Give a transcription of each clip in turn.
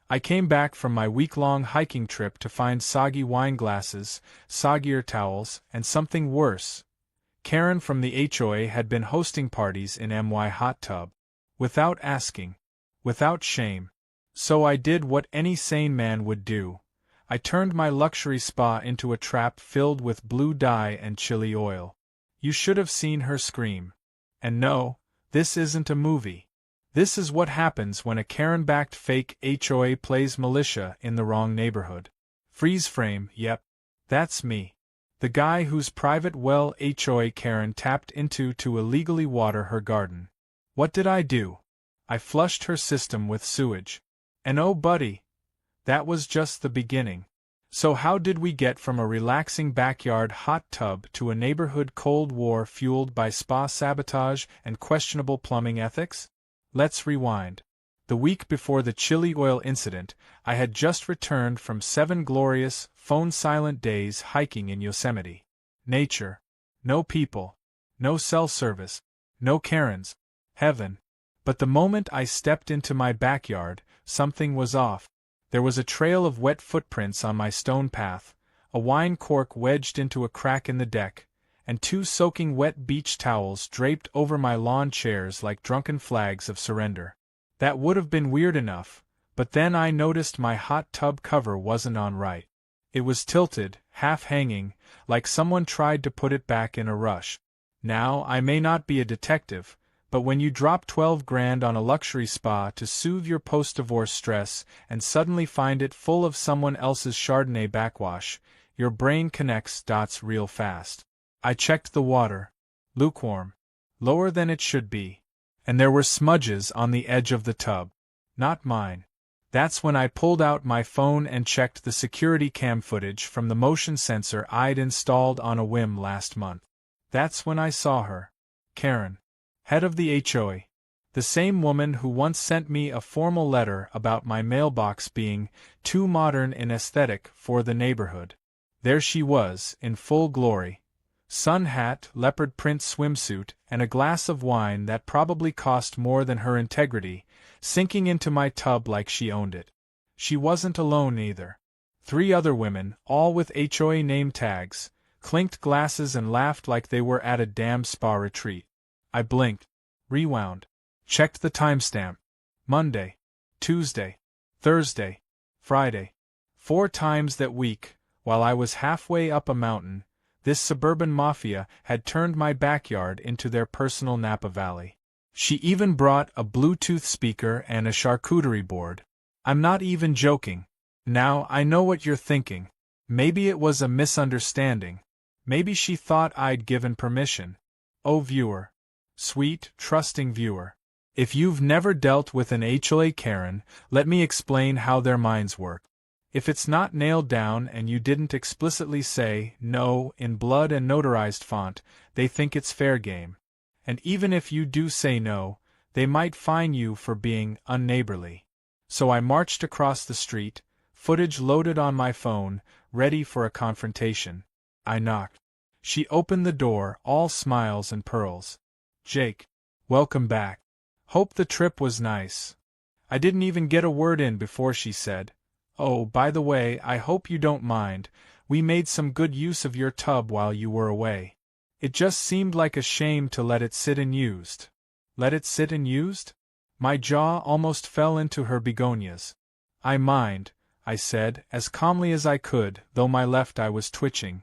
I came back from my week-long hiking trip to find soggy wine glasses, soggier towels, and something worse. Karen from the HOA had been hosting parties in my hot tub. Without asking. Without shame. So I did what any sane man would do. I turned my luxury spa into a trap filled with blue dye and chili oil. You should have seen her scream. And no, this isn't a movie. This is what happens when a Karen-backed fake HOA plays militia in the wrong neighborhood. Freeze frame, yep. That's me. The guy whose private well HOA Karen tapped into to illegally water her garden. What did I do? I flushed her system with sewage. And oh buddy, that was just the beginning. So how did we get from a relaxing backyard hot tub to a neighborhood Cold War fueled by spa sabotage and questionable plumbing ethics? Let's rewind. The week before the chili oil incident, I had just returned from 7 glorious, phone-silent days hiking in Yosemite. Nature. No people. No cell service. No Karens. Heaven. But the moment I stepped into my backyard, something was off. There was a trail of wet footprints on my stone path, a wine cork wedged into a crack in the deck, and 2 soaking wet beach towels draped over my lawn chairs like drunken flags of surrender. That would have been weird enough, but then I noticed my hot tub cover wasn't on right. It was tilted, half-hanging, like someone tried to put it back in a rush. Now, I may not be a detective, but when you drop 12 grand on a luxury spa to soothe your post-divorce stress and suddenly find it full of someone else's Chardonnay backwash, your brain connects dots real fast. I checked the water. Lukewarm. Lower than it should be. And there were smudges on the edge of the tub. Not mine. That's when I pulled out my phone and checked the security cam footage from the motion sensor I'd installed on a whim last month. That's when I saw her. Karen. Head of the HOA. The same woman who once sent me a formal letter about my mailbox being too modern in aesthetic for the neighborhood. There she was, in full glory. Sun hat, leopard print swimsuit, and a glass of wine that probably cost more than her integrity, sinking into my tub like she owned it. She wasn't alone either. 3 other women, all with HOA name tags, clinked glasses and laughed like they were at a damn spa retreat. I blinked, rewound, checked the timestamp. Monday, Tuesday, Thursday, Friday. 4 times that week, while I was halfway up a mountain, this suburban mafia had turned my backyard into their personal Napa Valley. She even brought a Bluetooth speaker and a charcuterie board. I'm not even joking. Now I know what you're thinking. Maybe it was a misunderstanding. Maybe she thought I'd given permission. Oh viewer. Sweet, trusting viewer. If you've never dealt with an HOA Karen, let me explain how their minds work. If it's not nailed down and you didn't explicitly say no in blood and notarized font, they think it's fair game. And even if you do say no, they might fine you for being unneighborly. So I marched across the street, footage loaded on my phone, ready for a confrontation. I knocked. She opened the door, all smiles and pearls. Jake. Welcome back. Hope the trip was nice. I didn't even get a word in before she said, "Oh, by the way, I hope you don't mind, we made some good use of your tub while you were away. It just seemed like a shame to let it sit unused." Let it sit unused? My jaw almost fell into her begonias. "I mind," I said, as calmly as I could, though my left eye was twitching.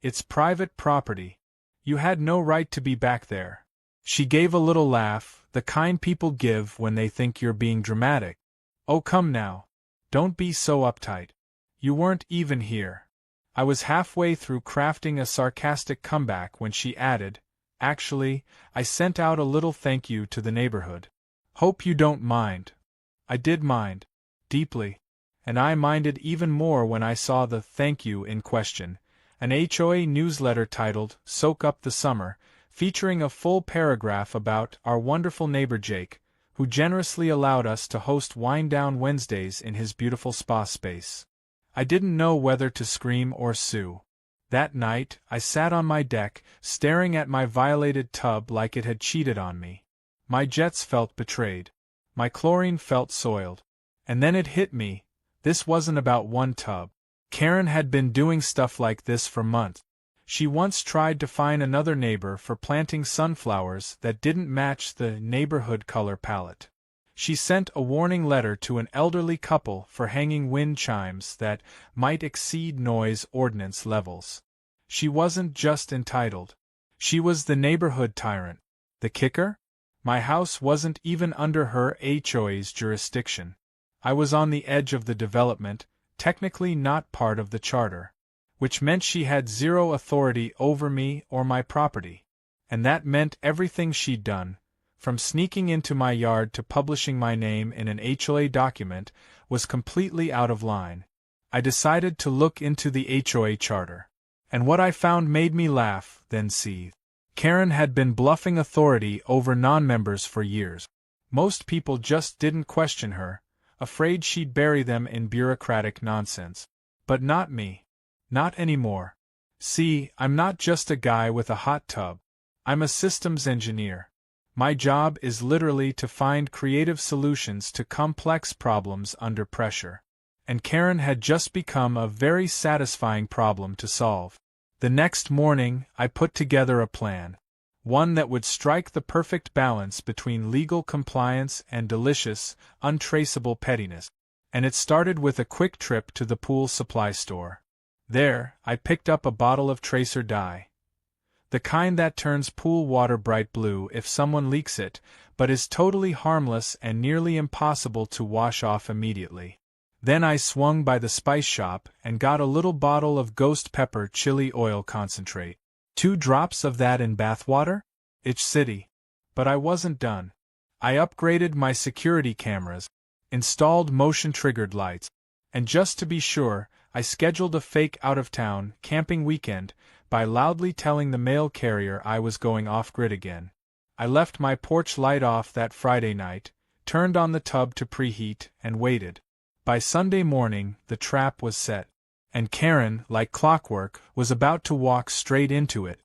"It's private property. You had no right to be back there." She gave a little laugh, the kind people give when they think you're being dramatic. "Oh come now. Don't be so uptight. You weren't even here." I was halfway through crafting a sarcastic comeback when she added, "Actually, I sent out a little thank you to the neighborhood. Hope you don't mind." I did mind. Deeply. And I minded even more when I saw the thank you in question, an HOA newsletter titled Soak Up the Summer, featuring a full paragraph about our wonderful neighbor Jake, who generously allowed us to host Wind Down Wednesdays in his beautiful spa space. I didn't know whether to scream or sue. That night, I sat on my deck, staring at my violated tub like it had cheated on me. My jets felt betrayed. My chlorine felt soiled. And then it hit me, this wasn't about one tub. Karen had been doing stuff like this for months. She once tried to fine another neighbor for planting sunflowers that didn't match the neighborhood color palette. She sent a warning letter to an elderly couple for hanging wind chimes that might exceed noise ordinance levels. She wasn't just entitled. She was the neighborhood tyrant. The kicker? My house wasn't even under her HOA's jurisdiction. I was on the edge of the development, technically not part of the charter, which meant she had zero authority over me or my property. And that meant everything she'd done, from sneaking into my yard to publishing my name in an HOA document, was completely out of line. I decided to look into the HOA charter. And what I found made me laugh, then seethe. Karen had been bluffing authority over non-members for years. Most people just didn't question her, afraid she'd bury them in bureaucratic nonsense. But not me. Not anymore. See, I'm not just a guy with a hot tub. I'm a systems engineer. My job is literally to find creative solutions to complex problems under pressure. And Karen had just become a very satisfying problem to solve. The next morning, I put together a plan. One that would strike the perfect balance between legal compliance and delicious, untraceable pettiness. And it started with a quick trip to the pool supply store. There, I picked up a bottle of tracer dye. The kind that turns pool water bright blue if someone leaks it, but is totally harmless and nearly impossible to wash off immediately. Then I swung by the spice shop and got a little bottle of ghost pepper chili oil concentrate. 2 drops of that in bathwater? Itch City. But I wasn't done. I upgraded my security cameras, installed motion-triggered lights, and just to be sure, I scheduled a fake out-of-town camping weekend by loudly telling the mail carrier I was going off-grid again. I left my porch light off that Friday night, turned on the tub to preheat, and waited. By Sunday morning, the trap was set, and Karen, like clockwork, was about to walk straight into it.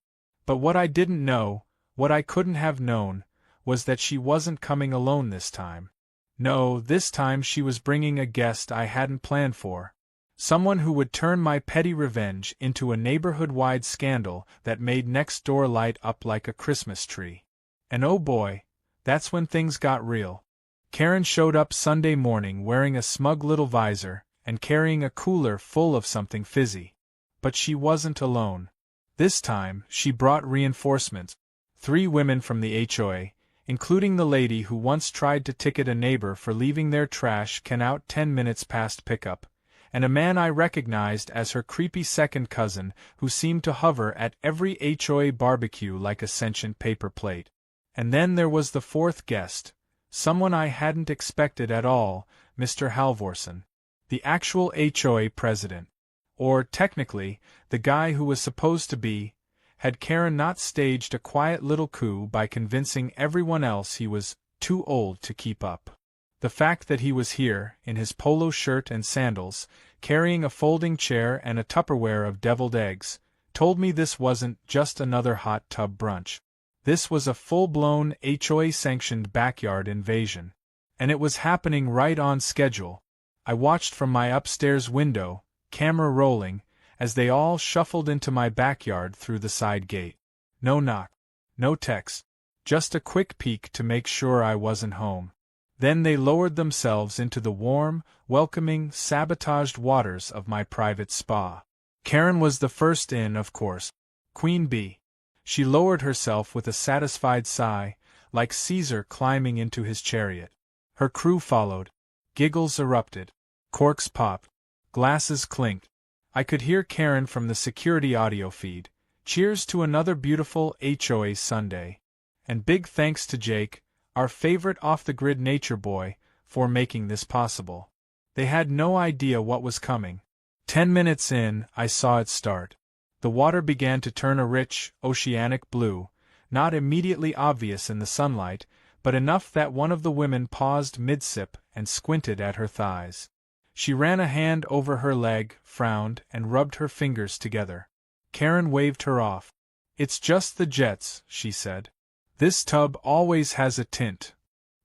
But what I didn't know, what I couldn't have known, was that she wasn't coming alone this time. No, this time she was bringing a guest I hadn't planned for. Someone who would turn my petty revenge into a neighborhood-wide scandal that made next door light up like a Christmas tree. And oh boy, that's when things got real. Karen showed up Sunday morning wearing a smug little visor and carrying a cooler full of something fizzy. But she wasn't alone. This time, she brought reinforcements. 3 women from the HOA, including the lady who once tried to ticket a neighbor for leaving their trash can out 10 minutes past pickup, and a man I recognized as her creepy second cousin who seemed to hover at every HOA barbecue like a sentient paper plate. And then there was the 4th guest. Someone I hadn't expected at all, Mr. Halvorsen, the actual HOA president. Or, technically, the guy who was supposed to be, had Karen not staged a quiet little coup by convincing everyone else he was too old to keep up. The fact that he was here, in his polo shirt and sandals, carrying a folding chair and a Tupperware of deviled eggs, told me this wasn't just another hot tub brunch. This was a full-blown HOA-sanctioned backyard invasion. And it was happening right on schedule. I watched from my upstairs window, camera rolling, as they all shuffled into my backyard through the side gate. No knock. No text. Just a quick peek to make sure I wasn't home. Then they lowered themselves into the warm, welcoming, sabotaged waters of my private spa. Karen was the first in, of course. Queen Bee. She lowered herself with a satisfied sigh, like Caesar climbing into his chariot. Her crew followed. Giggles erupted. Corks popped. Glasses clinked. I could hear Karen from the security audio feed. Cheers to another beautiful HOA Sunday. And big thanks to Jake, our favorite off-the-grid nature boy, for making this possible. They had no idea what was coming. 10 minutes in, I saw it start. The water began to turn a rich, oceanic blue, not immediately obvious in the sunlight, but enough that one of the women paused mid-sip and squinted at her thighs. She ran a hand over her leg, frowned, and rubbed her fingers together. Karen waved her off. "It's just the jets," she said. "This tub always has a tint."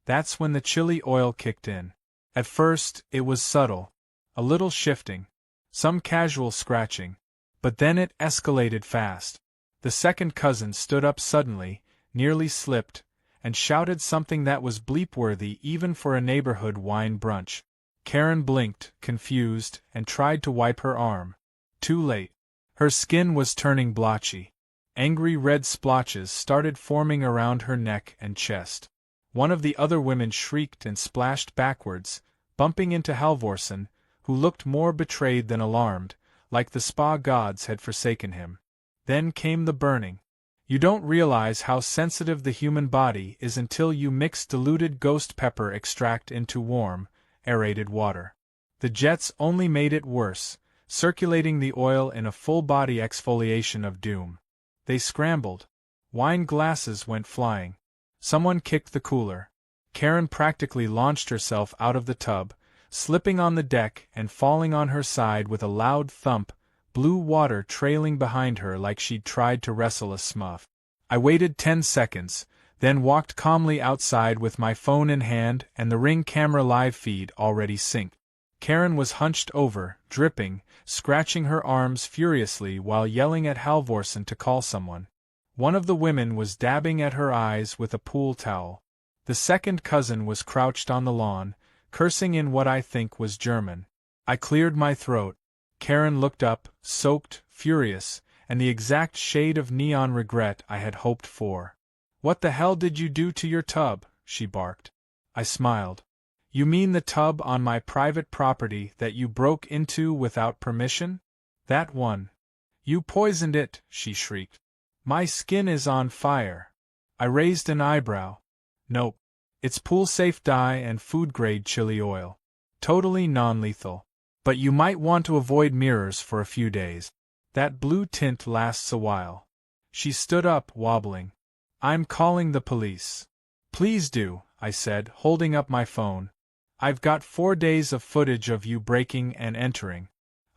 That's when the chili oil kicked in. At first, it was subtle. A little shifting. Some casual scratching. But then it escalated fast. The second cousin stood up suddenly, nearly slipped, and shouted something that was bleep-worthy even for a neighborhood wine brunch. Karen blinked, confused, and tried to wipe her arm. Too late. Her skin was turning blotchy. Angry red splotches started forming around her neck and chest. One of the other women shrieked and splashed backwards, bumping into Halvorsen, who looked more betrayed than alarmed, like the spa gods had forsaken him. Then came the burning. You don't realize how sensitive the human body is until you mix diluted ghost pepper extract into warm, aerated water. The jets only made it worse, circulating the oil in a full-body exfoliation of doom. They scrambled. Wine glasses went flying. Someone kicked the cooler. Karen practically launched herself out of the tub, slipping on the deck and falling on her side with a loud thump, blue water trailing behind her like she'd tried to wrestle a smurf. I waited 10 seconds, then walked calmly outside with my phone in hand and the Ring camera live feed already synced. Karen was hunched over, dripping, scratching her arms furiously while yelling at Halvorsen to call someone. One of the women was dabbing at her eyes with a pool towel. The second cousin was crouched on the lawn, cursing in what I think was German. I cleared my throat. Karen looked up, soaked, furious, and the exact shade of neon regret I had hoped for. "What the hell did you do to your tub?" she barked. I smiled. "You mean the tub on my private property that you broke into without permission? That one. You poisoned it," she shrieked. "My skin is on fire." I raised an eyebrow. "Nope. It's pool-safe dye and food-grade chili oil. Totally non-lethal. But you might want to avoid mirrors for a few days. That blue tint lasts a while." She stood up, wobbling. "I'm calling the police." "Please do," I said, holding up my phone. "I've got 4 days of footage of you breaking and entering.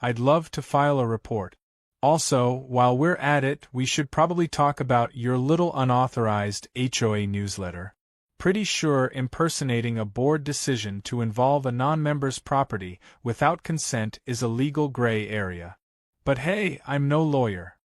I'd love to file a report. Also, while we're at it, we should probably talk about your little unauthorized HOA newsletter. Pretty sure impersonating a board decision to involve a non-member's property without consent is a legal gray area. But hey, I'm no lawyer."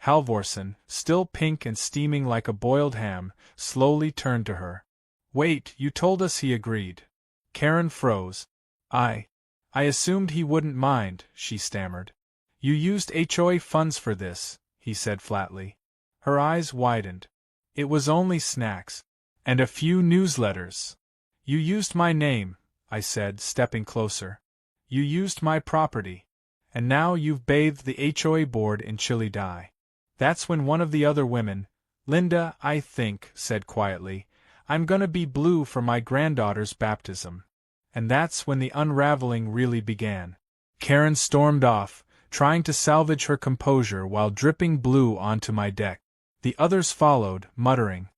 Halvorsen, still pink and steaming like a boiled ham, slowly turned to her. "Wait, you told us he agreed." Karen froze. I assumed he wouldn't mind," she stammered. "You used HOA funds for this," he said flatly. Her eyes widened. "It was only snacks. And a few newsletters." "You used my name," I said, stepping closer. "You used my property. And now you've bathed the HOA board in chili dye." That's when one of the other women, Linda, I think, said quietly, "I'm gonna be blue for my granddaughter's baptism." And that's when the unraveling really began. Karen stormed off, trying to salvage her composure while dripping blue onto my deck. The others followed, muttering.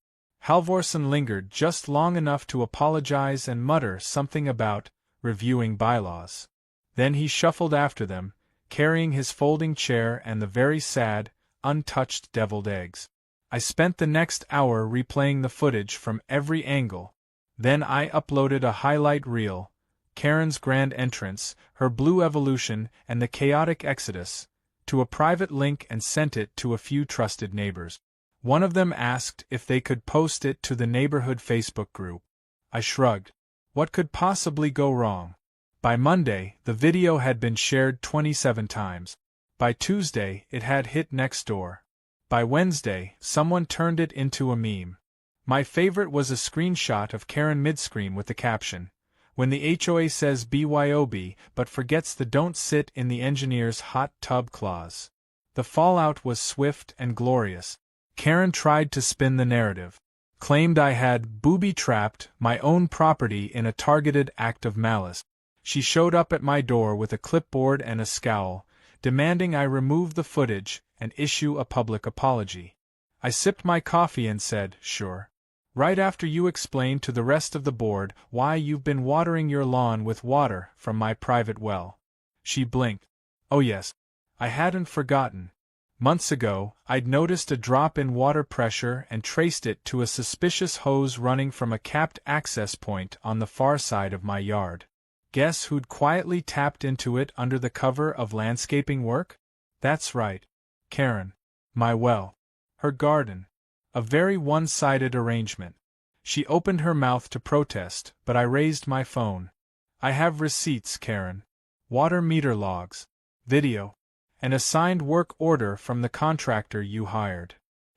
Halvorsen lingered just long enough to apologize and mutter something about reviewing bylaws. Then he shuffled after them, carrying his folding chair and the very sad, untouched deviled eggs. I spent the next hour replaying the footage from every angle. Then I uploaded a highlight reel, Karen's grand entrance, her blue evolution, and the chaotic exodus, to a private link and sent it to a few trusted neighbors. One of them asked if they could post it to the neighborhood Facebook group. I shrugged. What could possibly go wrong? By Monday, the video had been shared 27 times. By Tuesday, it had hit next door. By Wednesday, someone turned it into a meme. My favorite was a screenshot of Karen mid-scream with the caption, "When the HOA says BYOB but forgets the don't sit in the engineer's hot tub clause." The fallout was swift and glorious. Karen tried to spin the narrative, claimed I had booby-trapped my own property in a targeted act of malice. She showed up at my door with a clipboard and a scowl, demanding I remove the footage and issue a public apology. I sipped my coffee and said, "Sure." "Right after you explained to the rest of the board why you've been watering your lawn with water from my private well." She blinked. "Oh yes. I hadn't forgotten. Months ago, I'd noticed a drop in water pressure and traced it to a suspicious hose running from a capped access point on the far side of my yard. Guess who'd quietly tapped into it under the cover of landscaping work? That's right. Karen. Her garden. A very one-sided arrangement. She opened her mouth to protest, but I raised my phone. I have receipts, Karen. Water meter logs. Video. An assigned work order from the contractor you hired.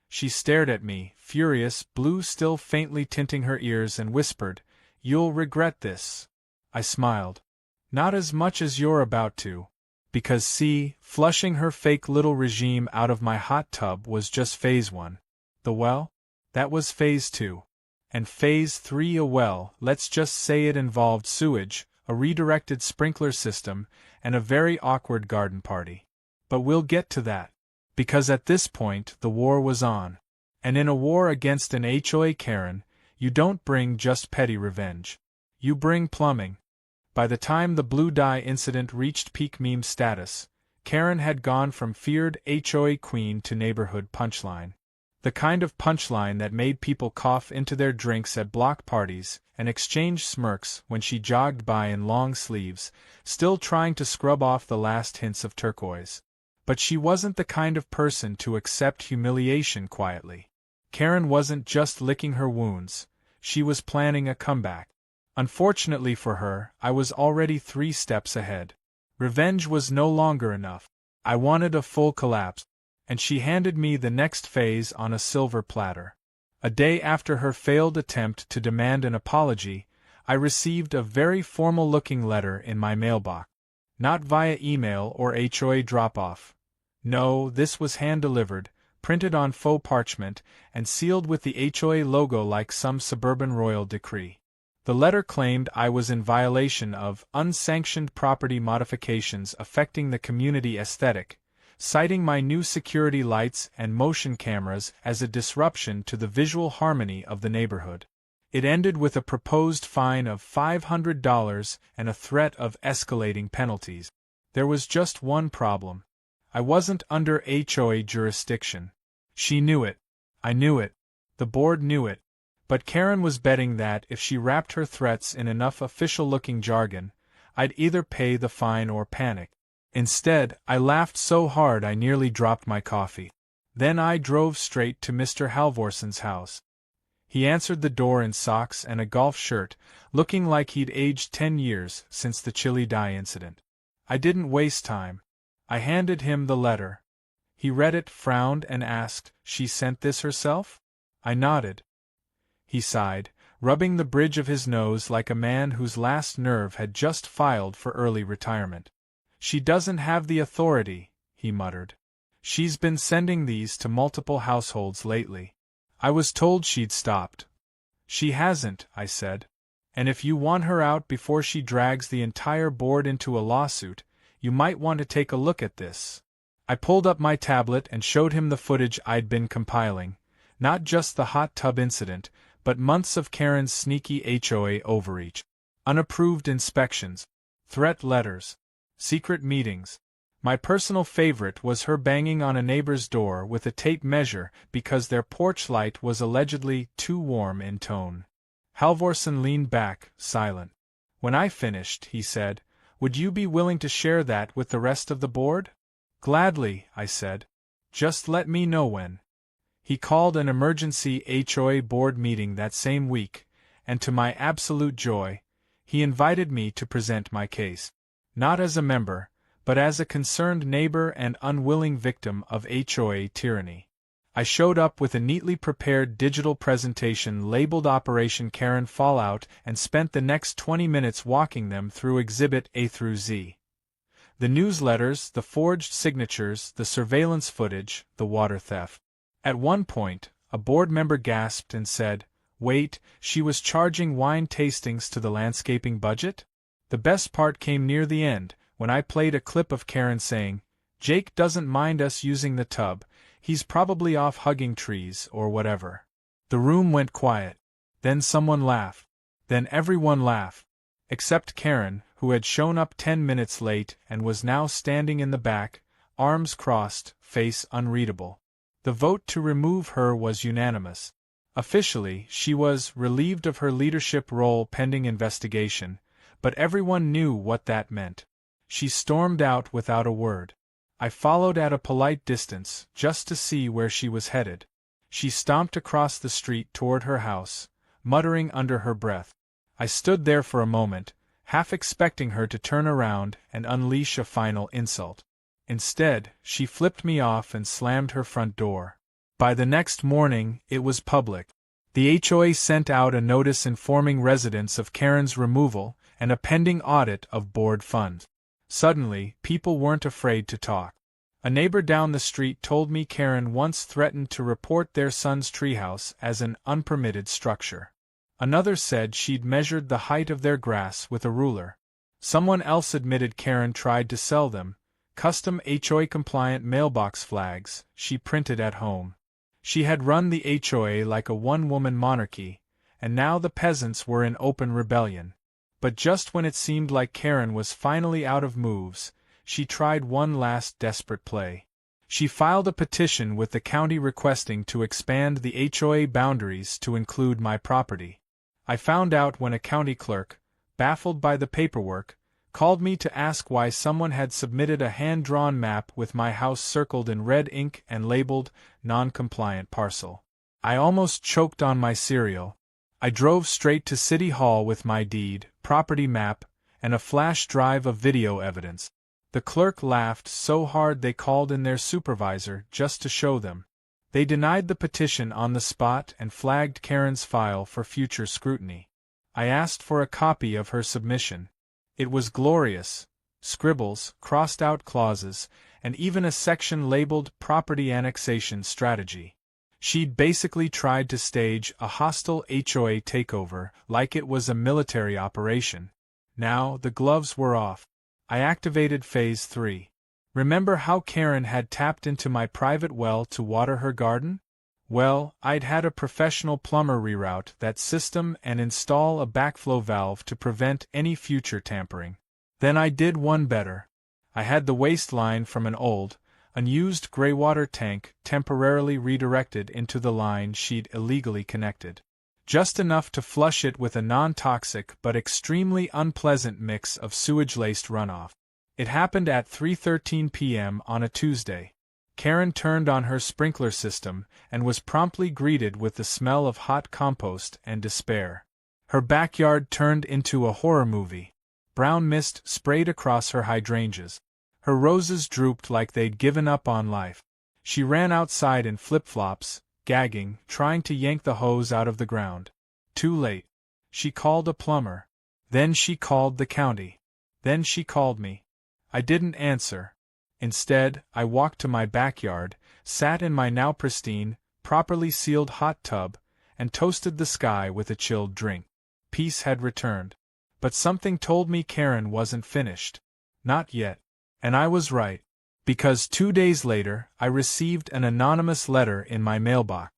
She stared at me, furious, blue still faintly tinting her ears, and whispered, "You'll regret this." I smiled. "Not as much as you're about to." Because see, flushing her fake little regime out of my hot tub was just phase 1. The well? That was phase 2. And phase 3, let's just say it involved sewage, a redirected sprinkler system, and a very awkward garden party. But we'll get to that. Because at this point, the war was on. And in a war against an HOA Karen, you don't bring just petty revenge. You bring plumbing. By the time the blue dye incident reached peak meme status, Karen had gone from feared HOA queen to neighborhood punchline. The kind of punchline that made people cough into their drinks at block parties and exchange smirks when she jogged by in long sleeves, still trying to scrub off the last hints of turquoise. But she wasn't the kind of person to accept humiliation quietly. Karen wasn't just licking her wounds, she was planning a comeback. Unfortunately for her, I was already 3 steps ahead. Revenge was no longer enough. I wanted a full collapse, and she handed me the next phase on a silver platter. A day after her failed attempt to demand an apology, I received a very formal-looking letter in my mailbox. Not via email or HOA drop-off. No, this was hand-delivered, printed on faux parchment, and sealed with the HOA logo like some suburban royal decree. The letter claimed I was in violation of unsanctioned property modifications affecting the community aesthetic, citing my new security lights and motion cameras as a disruption to the visual harmony of the neighborhood. It ended with a proposed fine of $500 and a threat of escalating penalties. There was just one problem. I wasn't under HOA jurisdiction. She knew it. I knew it. The board knew it. But Karen was betting that if she wrapped her threats in enough official-looking jargon, I'd either pay the fine or panic. Instead, I laughed so hard I nearly dropped my coffee. Then I drove straight to Mr. Halvorson's house. He answered the door in socks and a golf shirt, looking like he'd aged 10 years since the chili dye incident. I didn't waste time. I handed him the letter. He read it, frowned, and asked, "She sent this herself?" I nodded. He sighed, rubbing the bridge of his nose like a man whose last nerve had just filed for early retirement. "She doesn't have the authority," he muttered. "She's been sending these to multiple households lately. I was told she'd stopped." "She hasn't," I said. "And if you want her out before she drags the entire board into a lawsuit, you might want to take a look at this." I pulled up my tablet and showed him the footage I'd been compiling, not just the hot tub incident, but months of Karen's sneaky HOA overreach. Unapproved inspections. Threat letters. Secret meetings. My personal favorite was her banging on a neighbor's door with a tape measure because their porch light was allegedly too warm in tone. Halvorson leaned back, silent. When I finished, he said, "Would you be willing to share that with the rest of the board?" "Gladly," I said. "Just let me know when." He called an emergency HOA board meeting that same week, and to my absolute joy, he invited me to present my case. Not as a member, but as a concerned neighbor and unwilling victim of HOA tyranny. I showed up with a neatly prepared digital presentation labeled Operation Karen Fallout and spent the next 20 minutes walking them through Exhibit A through Z. The newsletters, the forged signatures, the surveillance footage, the water theft. At one point, a board member gasped and said, "Wait, she was charging wine tastings to the landscaping budget?" The best part came near the end, when I played a clip of Karen saying, "Jake doesn't mind us using the tub, he's probably off hugging trees or whatever." The room went quiet. Then someone laughed. Then everyone laughed. Except Karen, who had shown up 10 minutes late and was now standing in the back, arms crossed, face unreadable. The vote to remove her was unanimous. Officially, she was relieved of her leadership role pending investigation, but everyone knew what that meant. She stormed out without a word. I followed at a polite distance, just to see where she was headed. She stomped across the street toward her house, muttering under her breath. I stood there for a moment, half expecting her to turn around and unleash a final insult. Instead, she flipped me off and slammed her front door. By the next morning, it was public. The HOA sent out a notice informing residents of Karen's removal and a pending audit of board funds. Suddenly, people weren't afraid to talk. A neighbor down the street told me Karen once threatened to report their son's treehouse as an unpermitted structure. Another said she'd measured the height of their grass with a ruler. Someone else admitted Karen tried to sell them custom HOA-compliant mailbox flags she printed at home. She had run the HOA like a one-woman monarchy, and now the peasants were in open rebellion. But just when it seemed like Karen was finally out of moves, she tried one last desperate play. She filed a petition with the county requesting to expand the HOA boundaries to include my property. I found out when a county clerk, baffled by the paperwork, called me to ask why someone had submitted a hand-drawn map with my house circled in red ink and labeled non-compliant parcel. I almost choked on my cereal. I drove straight to City Hall with my deed, property map, and a flash drive of video evidence. The clerk laughed so hard they called in their supervisor just to show them. They denied the petition on the spot and flagged Karen's file for future scrutiny. I asked for a copy of her submission. It was glorious. Scribbles, crossed-out clauses, and even a section labeled Property Annexation Strategy. She'd basically tried to stage a hostile HOA takeover like it was a military operation. Now the gloves were off. I activated Phase 3. Remember how Karen had tapped into my private well to water her garden? Well, I'd had a professional plumber reroute that system and install a backflow valve to prevent any future tampering. Then I did one better. I had the waste line from an old, unused greywater tank temporarily redirected into the line she'd illegally connected. Just enough to flush it with a non-toxic but extremely unpleasant mix of sewage-laced runoff. It happened at 3:13 p.m. on a Tuesday. Karen turned on her sprinkler system and was promptly greeted with the smell of hot compost and despair. Her backyard turned into a horror movie. Brown mist sprayed across her hydrangeas. Her roses drooped like they'd given up on life. She ran outside in flip-flops, gagging, trying to yank the hose out of the ground. Too late. She called a plumber. Then she called the county. Then she called me. I didn't answer. Instead, I walked to my backyard, sat in my now pristine, properly sealed hot tub, and toasted the sky with a chilled drink. Peace had returned. But something told me Karen wasn't finished. Not yet. And I was right. Because 2 days later, I received an anonymous letter in my mailbox.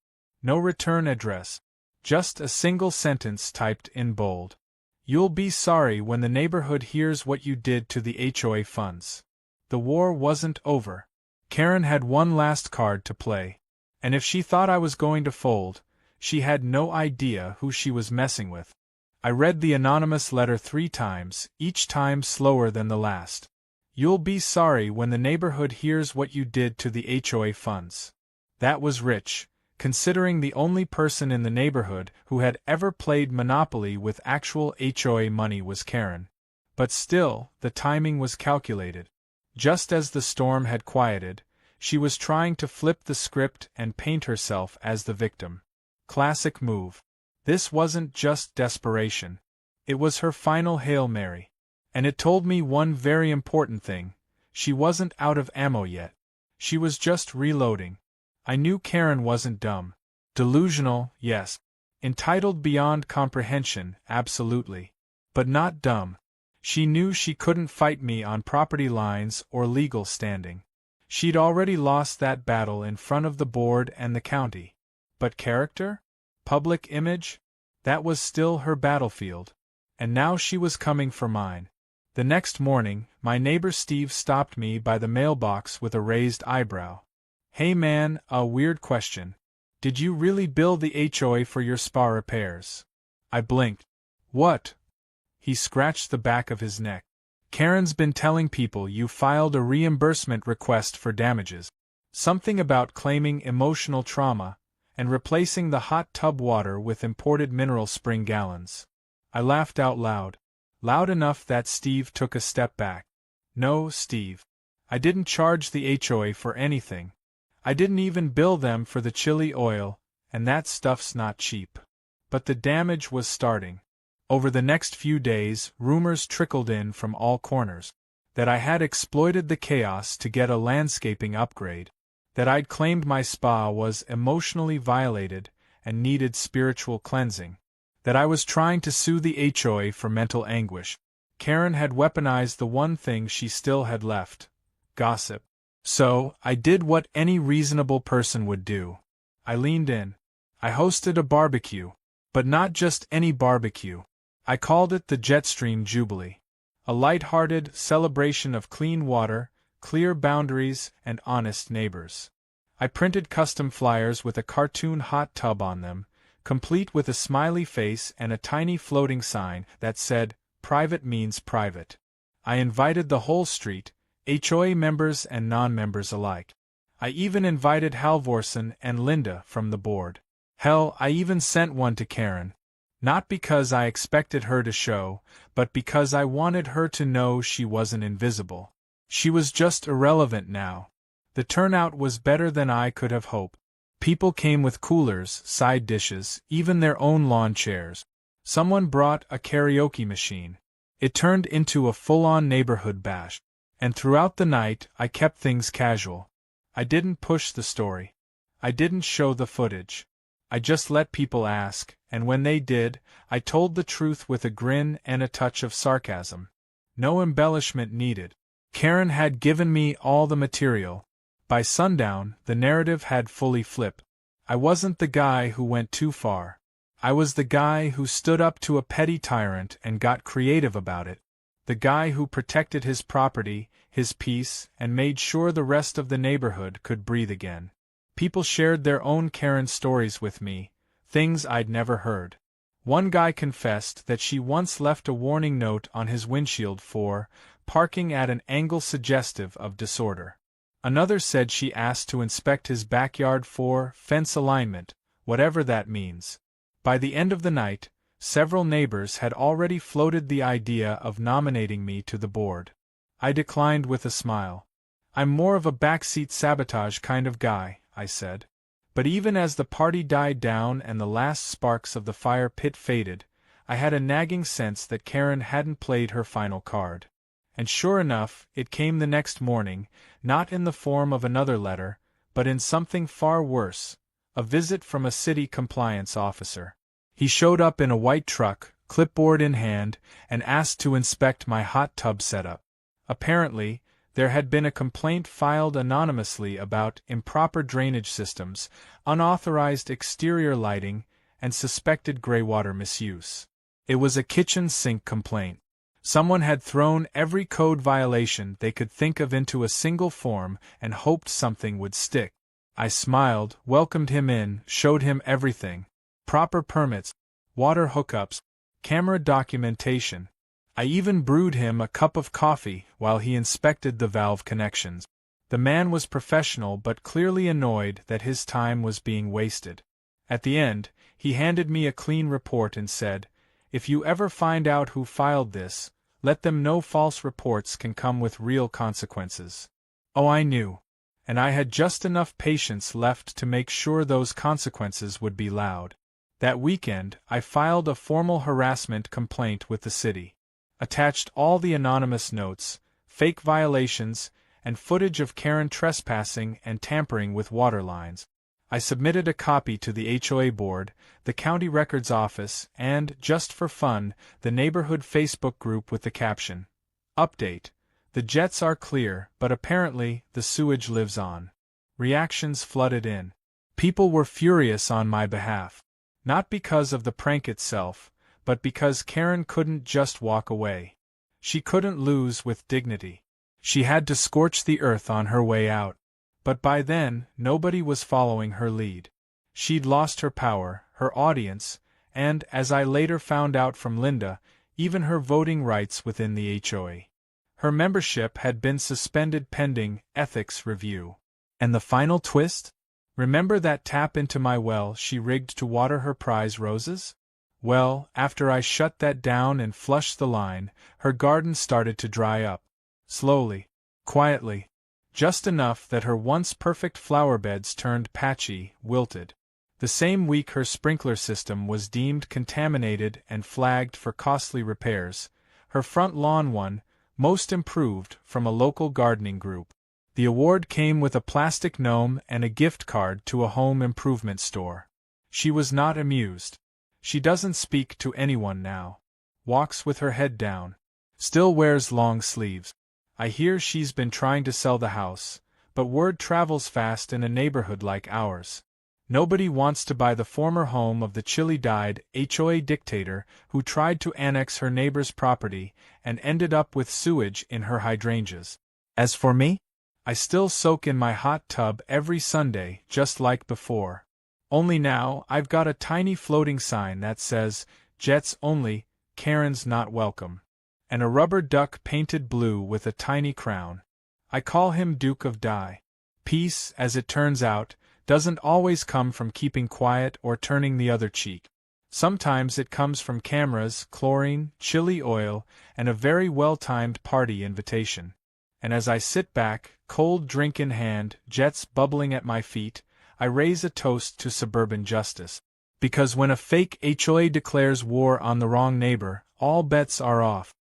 No return address. Just a single sentence typed in bold. You'll be sorry when the neighborhood hears what you did to the HOA funds. The war wasn't over. Karen had one last card to play. And if she thought I was going to fold, she had no idea who she was messing with. I read the anonymous letter 3 times, each time slower than the last. You'll be sorry when the neighborhood hears what you did to the HOA funds. That was rich, considering the only person in the neighborhood who had ever played Monopoly with actual HOA money was Karen. But still, the timing was calculated. Just as the storm had quieted, she was trying to flip the script and paint herself as the victim. Classic move. This wasn't just desperation. It was her final Hail Mary. And it told me one very important thing. She wasn't out of ammo yet. She was just reloading. I knew Karen wasn't dumb. Delusional, yes. Entitled beyond comprehension, absolutely. But not dumb. She knew she couldn't fight me on property lines or legal standing. She'd already lost that battle in front of the board and the county. But character? Public image? That was still her battlefield. And now she was coming for mine. The next morning, my neighbor Steve stopped me by the mailbox with a raised eyebrow. Hey man, a weird question. Did you really bill the HOA for your spa repairs? I blinked. What? He scratched the back of his neck. Karen's been telling people you filed a reimbursement request for damages. Something about claiming emotional trauma, and replacing the hot tub water with imported mineral spring gallons. I laughed out loud. Loud enough that Steve took a step back. No, Steve. I didn't charge the HOA for anything. I didn't even bill them for the chili oil, and that stuff's not cheap. But the damage was starting. Over the next few days, rumors trickled in from all corners. That I had exploited the chaos to get a landscaping upgrade. That I'd claimed my spa was emotionally violated and needed spiritual cleansing. That I was trying to sue the HOA for mental anguish. Karen had weaponized the one thing she still had left: gossip. So, I did what any reasonable person would do. I leaned in. I hosted a barbecue. But not just any barbecue. I called it the Jetstream Jubilee. A light-hearted celebration of clean water, clear boundaries, and honest neighbors. I printed custom flyers with a cartoon hot tub on them, complete with a smiley face and a tiny floating sign that said, "Private means private." I invited the whole street, HOA members and non-members alike. I even invited Halvorsen and Linda from the board. Hell, I even sent one to Karen. Not because I expected her to show, but because I wanted her to know she wasn't invisible. She was just irrelevant now. The turnout was better than I could have hoped. People came with coolers, side dishes, even their own lawn chairs. Someone brought a karaoke machine. It turned into a full-on neighborhood bash. And throughout the night, I kept things casual. I didn't push the story. I didn't show the footage. I just let people ask, and when they did, I told the truth with a grin and a touch of sarcasm. No embellishment needed. Karen had given me all the material. By sundown, the narrative had fully flipped. I wasn't the guy who went too far. I was the guy who stood up to a petty tyrant and got creative about it. The guy who protected his property, his peace, and made sure the rest of the neighborhood could breathe again. People shared their own Karen stories with me, things I'd never heard. One guy confessed that she once left a warning note on his windshield for parking at an angle suggestive of disorder. Another said she asked to inspect his backyard for fence alignment, whatever that means. By the end of the night, several neighbors had already floated the idea of nominating me to the board. I declined with a smile. I'm more of a backseat sabotage kind of guy, I said. But even as the party died down and the last sparks of the fire pit faded, I had a nagging sense that Karen hadn't played her final card. And sure enough, it came the next morning, not in the form of another letter, but in something far worse, a visit from a city compliance officer. He showed up in a white truck, clipboard in hand, and asked to inspect my hot tub setup. Apparently, there had been a complaint filed anonymously about improper drainage systems, unauthorized exterior lighting, and suspected graywater misuse. It was a kitchen sink complaint. Someone had thrown every code violation they could think of into a single form and hoped something would stick. I smiled, welcomed him in, showed him everything. Proper permits, water hookups, camera documentation. I even brewed him a cup of coffee while he inspected the valve connections. The man was professional but clearly annoyed that his time was being wasted. At the end, he handed me a clean report and said, "If you ever find out who filed this, let them know false reports can come with real consequences." Oh, I knew. And I had just enough patience left to make sure those consequences would be loud. That weekend, I filed a formal harassment complaint with the city. Attached all the anonymous notes, fake violations, and footage of Karen trespassing and tampering with water lines. I submitted a copy to the HOA board, the county records office, and, just for fun, the neighborhood Facebook group with the caption, "Update. The jets are clear, but apparently the sewage lives on." Reactions flooded in. People were furious on my behalf. Not because of the prank itself, but because Karen couldn't just walk away. She couldn't lose with dignity. She had to scorch the earth on her way out. But by then, nobody was following her lead. She'd lost her power, her audience, and, as I later found out from Linda, even her voting rights within the HOA. Her membership had been suspended pending ethics review. And the final twist? Remember that tap into my well she rigged to water her prize roses? Well, after I shut that down and flushed the line, her garden started to dry up. Slowly, quietly, just enough that her once perfect flower beds turned patchy, wilted. The same week her sprinkler system was deemed contaminated and flagged for costly repairs, her front lawn won Most Improved from a local gardening group. The award came with a plastic gnome and a gift card to a home improvement store. She was not amused. She doesn't speak to anyone now. Walks with her head down. Still wears long sleeves. I hear she's been trying to sell the house, but word travels fast in a neighborhood like ours. Nobody wants to buy the former home of the chilly-dyed HOA dictator who tried to annex her neighbor's property and ended up with sewage in her hydrangeas. As for me, I still soak in my hot tub every Sunday just like before. Only now I've got a tiny floating sign that says, "Jets only, Karen's not welcome," and a rubber duck painted blue with a tiny crown. I call him Duke of Dye. Peace, as it turns out, doesn't always come from keeping quiet or turning the other cheek. Sometimes it comes from cameras, chlorine, chili oil, and a very well-timed party invitation. And as I sit back, cold drink in hand, jets bubbling at my feet, I raise a toast to suburban justice. Because when a fake HOA declares war on the wrong neighbor, all bets are off.